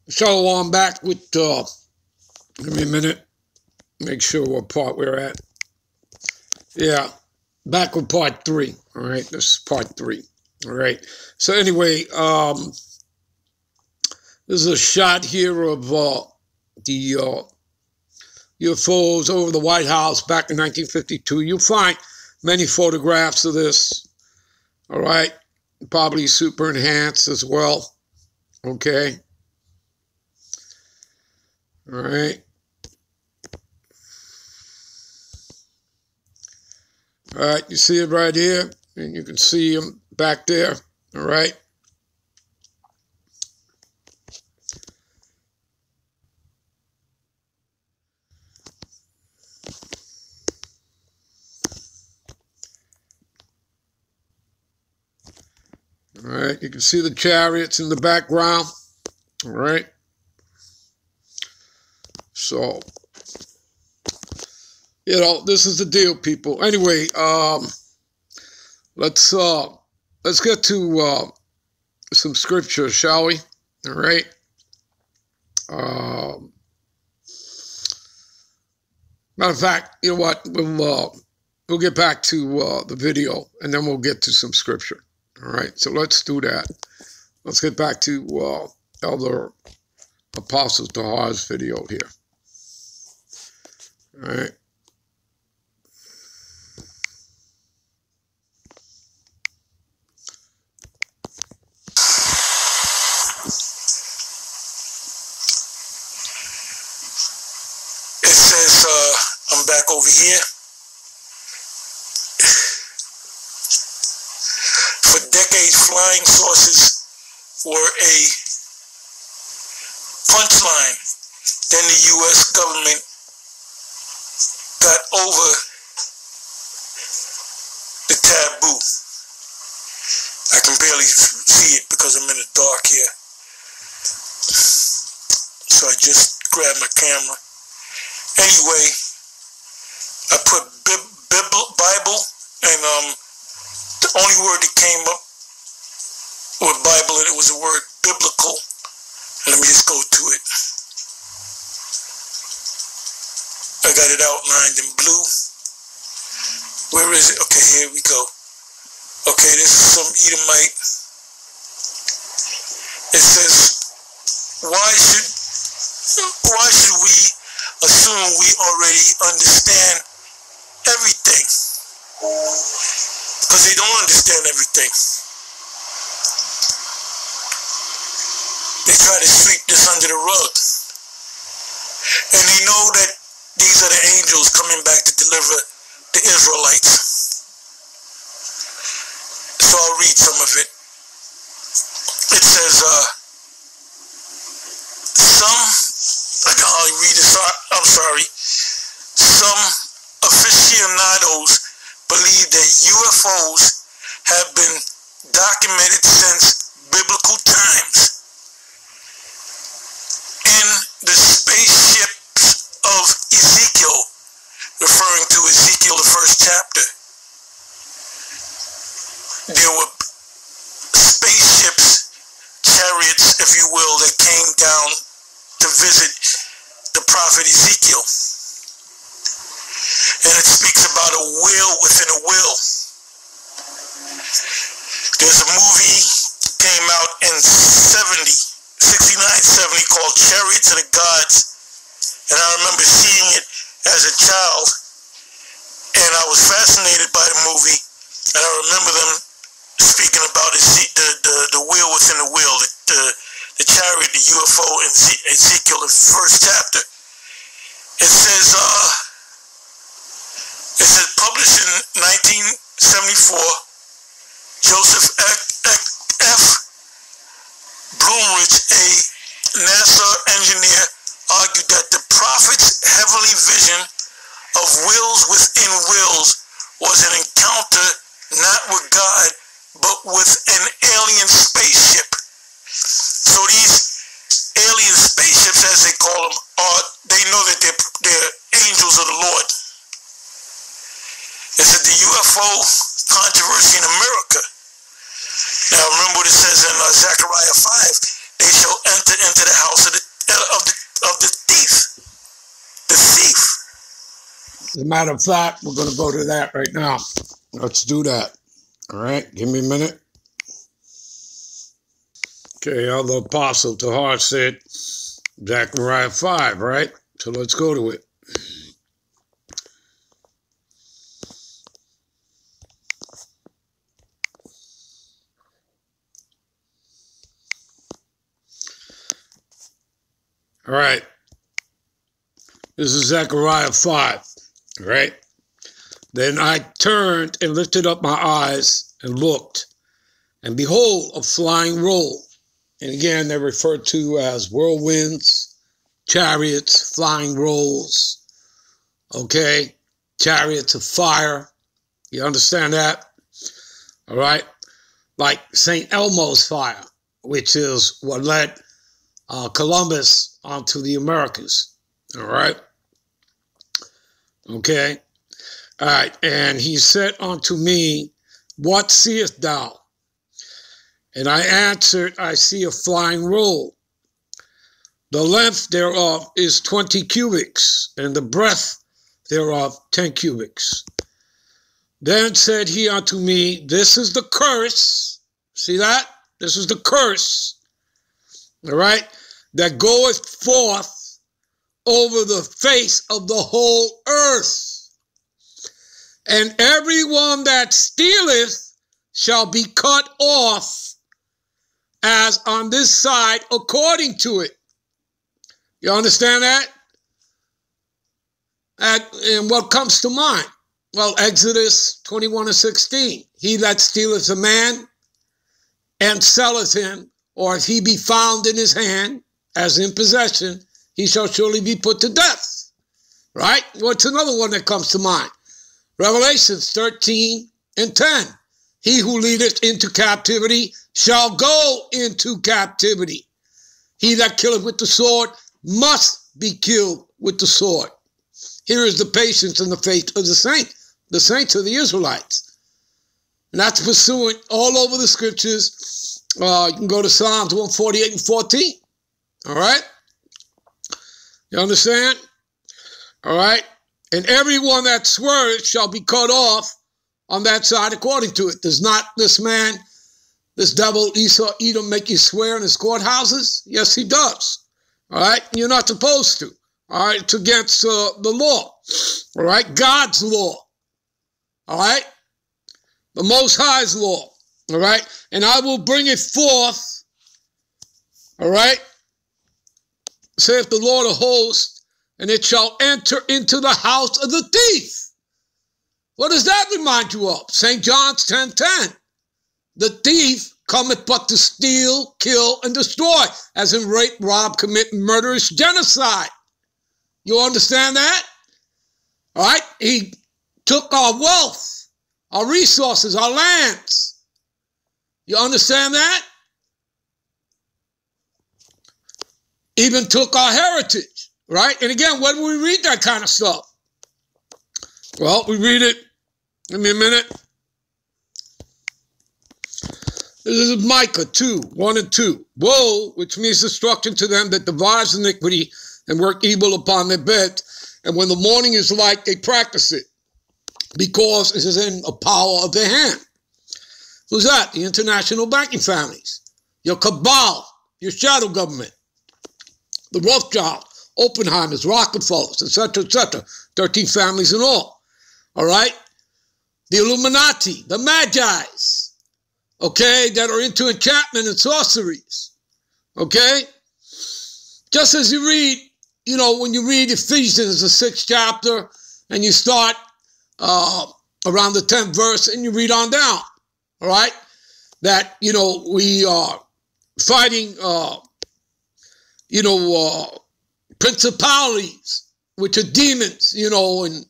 So I'm back with, give me a minute, make sure what part we're at. Yeah, back with part 3, all right? This is part 3, all right? So anyway, this is a shot here of the UFOs over the White House back in 1952. You'll find many photographs of this, all right? Probably super enhanced as well, okay? All right. All right, you see it right here, and you can see them back there, all right? All right, you can see the chariots in the background, all right? So, you know, this is the deal, people. Anyway, let's get to some scripture, shall we? All right. Matter of fact, you know what? We'll get back to the video, and then we'll get to some scripture. All right. So let's do that. Let's get back to Elder Apostle Tahar's video here. All right. It says, I'm back over here. For decades, flying saucers were a punchline. Then the U.S. government got over the taboo. I can barely see it because I'm in the dark here. So I just grabbed my camera. Anyway, I put Bible, and the only word that came up with Bible, and it was the word biblical. Let me just go to it. I got it outlined in blue. Where is it? Okay, here we go. Okay, this is some Edomite. It says, why should we assume we already understand everything? Because they don't understand everything. They try to sweep this under the rug. And they know that these are the angels coming back to deliver the Israelites. So I'll read some of it. It says, I'll read this, I'm sorry. Some aficionados believe that UFOs have been documented since biblical times. In the spaceships of Ezekiel, referring to Ezekiel, the first chapter, there were spaceships, chariots, if you will, that came down to visit the prophet Ezekiel. And it speaks about a will within a will. There's a movie came out in 69-70 called Chariots of the Gods. And I remember seeing it as a child. And I was fascinated by the movie. And I remember them speaking about the will within the will, the chariot, the UFO in Ezekiel, the first chapter. It says published in 1974, Joseph F. Bloomridge, a NASA engineer, argued that the prophet's heavenly vision of wills within wills was an encounter not with God, but with an alien spaceship. So these alien spaceships, as they call them, they know that they're angels of the Lord. It's the UFO controversy in America. Now remember what it says in Zechariah 5, they shall enter into the house of the As a matter of fact, we're going to go to that right now. Let's do that. All right, give me a minute. Okay, how the apostle Tahar said, Zechariah 5, right? So let's go to it. All right. This is Zechariah 5, right? Then I turned and lifted up my eyes and looked, and behold, a flying roll. And again, they're referred to as whirlwinds, chariots, flying rolls, okay? Chariots of fire. You understand that? All right? Like St. Elmo's fire, which is what led Columbus onto the Americas. All right? Okay? All right. And he said unto me, what seest thou? And I answered, I see a flying roll. The length thereof is 20 cubits, and the breadth thereof 10 cubits. Then said he unto me, this is the curse. See that? This is the curse. All right? That goeth forth over the face of the whole earth. And everyone that stealeth shall be cut off, as on this side according to it. You understand that? And what comes to mind? Well, Exodus 21:16. He that stealeth a man and selleth him, or if he be found in his hand, as in possession, he shall surely be put to death. Right? What's another one that comes to mind? Revelations 13:10. He who leadeth into captivity shall go into captivity. He that killeth with the sword must be killed with the sword. Here is the patience and the faith of the saints of the Israelites. And that's pursuant all over the scriptures. You can go to Psalms 148 and 14. All right? You understand? All right? And everyone that sweareth shall be cut off on that side according to it. Does not this man, this devil Esau Edom, make you swear in his courthouses? Yes, he does. All right? You're not supposed to. All right? It's against the law. All right? God's law. All right? The Most High's law. All right? And I will bring it forth. All right? Saith the Lord of hosts, and it shall enter into the house of the thief. What does that remind you of? St. John's 10:10. The thief cometh but to steal, kill, and destroy, as in rape, rob, commit murderous genocide. You understand that? All right? He took our wealth, our resources, our lands. You understand that? Even took our heritage, right? And again, when do we read that kind of stuff? Well, we read it. Give me a minute. This is Micah 2:1-2. Woe, which means destruction to them that devise iniquity and work evil upon their beds. And when the morning is light, they practice it, because it is in the power of their hand. Who's that? The international banking families, your cabal, your shadow government, the Rothschilds, Oppenheimers, Rockefellers, etc., etc. 13 families in all. All right? The Illuminati, the Magi's, okay, that are into enchantment and sorceries, okay? Just as you read, you know, when you read Ephesians, the 6th chapter, and you start around the 10th verse, and you read on down, all right? That, you know, we are fighting, principalities, which are demons, you know, and,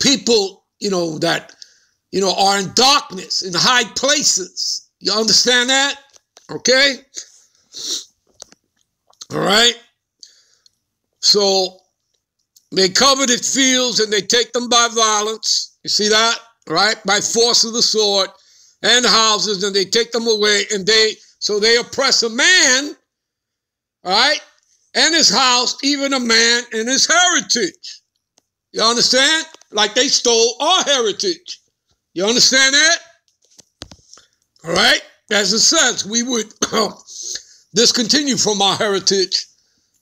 people, you know, that, you know, are in darkness, in high places. You understand that? Okay? All right? So, they coveted fields and they take them by violence. You see that? Right? By force of the sword, and houses, and they take them away, and they oppress a man, all right? and his house, even a man and his heritage. You understand? Like they stole our heritage. You understand that? All right? As it says, we would discontinue from our heritage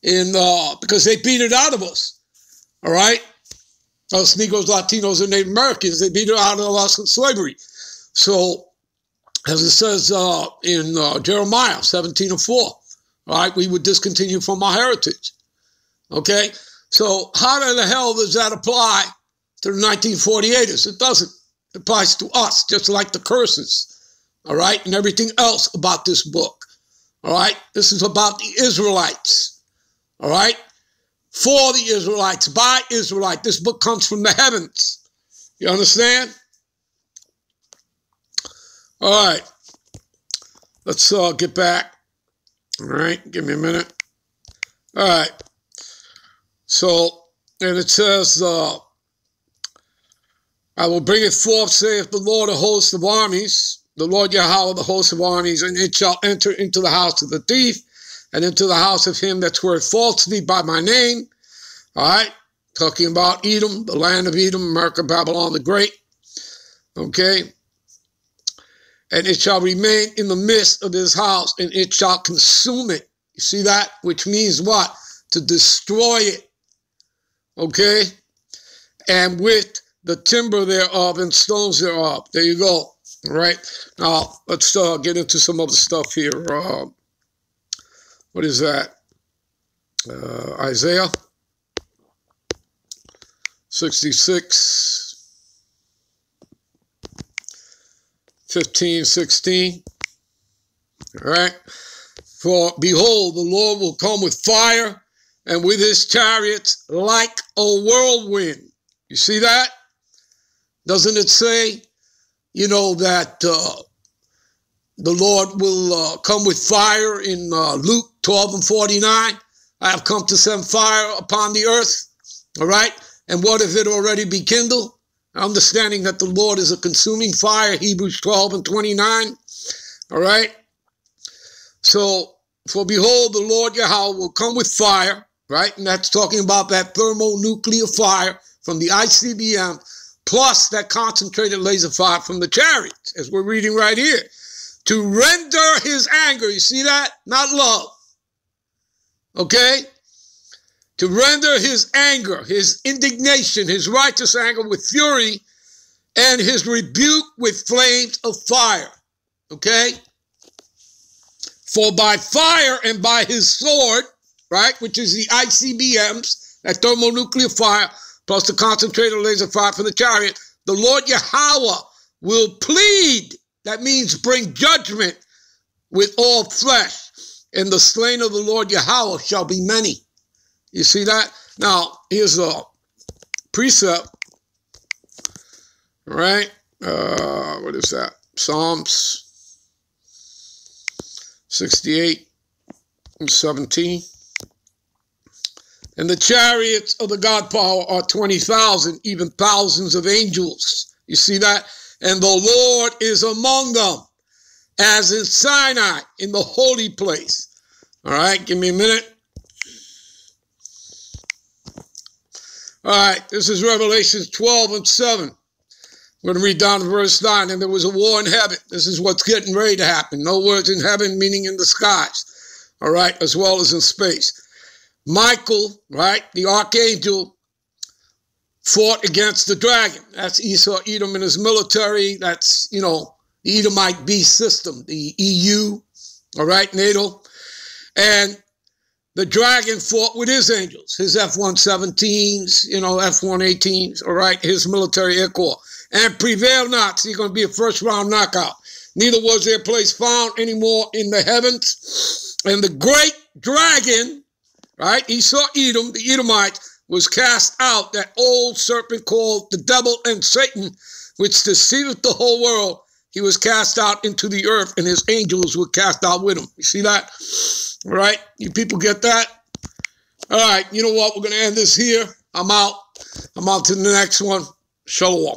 because they beat it out of us. All right? Us Negroes, Latinos, and Native Americans, they beat it out of us in slavery. So, as it says in Jeremiah 17:4, all right, we would discontinue from our heritage. Okay? So, how the hell does that apply to the 1948ers? It doesn't. It applies to us, just like the curses, all right, and everything else about this book. All right? This is about the Israelites. All right? For the Israelites, by Israelite. This book comes from the heavens. You understand? All right. Let's get back. All right. Give me a minute. All right. So, and it says, I will bring it forth, saith the Lord of hosts of armies, the Lord Yahweh, the host of armies, and it shall enter into the house of the thief, and into the house of him that sweareth falsely by my name. All right, talking about Edom, the land of Edom, America, Babylon the Great. Okay, and it shall remain in the midst of his house, and it shall consume it. You see that? Which means what? To destroy it. Okay, and with the timber thereof and stones thereof. There you go. All right, now let's get into some other stuff here. What is that? Isaiah 66, 15, 16. All right. For behold, the Lord will come with fire and with his chariots like a whirlwind. You see that? Doesn't it say, you know, that the Lord will come with fire in Luke 12:49? I have come to send fire upon the earth. All right. And what if it already be kindled? Understanding that the Lord is a consuming fire, Hebrews 12:29. All right. So, for behold, the Lord Yahweh will come with fire, right? And that's talking about that thermonuclear fire from the ICBM, plus that concentrated laser fire from the chariots, as we're reading right here, to render his anger. You see that? Not love. Okay? To render his anger, his indignation, his righteous anger with fury, and his rebuke with flames of fire. Okay? For by fire and by his sword, right, which is the ICBMs, that thermonuclear fire, plus the concentrated laser fire from the chariot, the Lord Yahweh will plead. That means bring judgment with all flesh. And the slain of the Lord Yahweh shall be many. You see that? Now, here's a precept. All right? What is that? Psalms 68 and 17. And the chariots of the God power are 20,000, even thousands of angels. You see that? And the Lord is among them, as in Sinai, in the holy place. All right, give me a minute. All right, this is Revelation 12:7. I'm going to read down to verse 9. And there was a war in heaven. This is what's getting ready to happen. No words in heaven, meaning in the skies. All right, as well as in space. Michael, right, the archangel, fought against the dragon. That's Esau, Edom, and his military. That's, you know, the Edomite beast system, the EU, all right, NATO. And the dragon fought with his angels, his F-117s, you know, F-118s, all right, his military air corps. And prevailed not. So he's going to be a first-round knockout. Neither was their place found anymore in the heavens. And the great dragon, right, Esau, Edom, the Edomite, was cast out, that old serpent called the devil and Satan, which deceiveth the whole world. He was cast out into the earth, and his angels were cast out with him. You see that? All right? You people get that? All right, you know what? We're going to end this here. I'm out. I'm on to the next one. Shalom.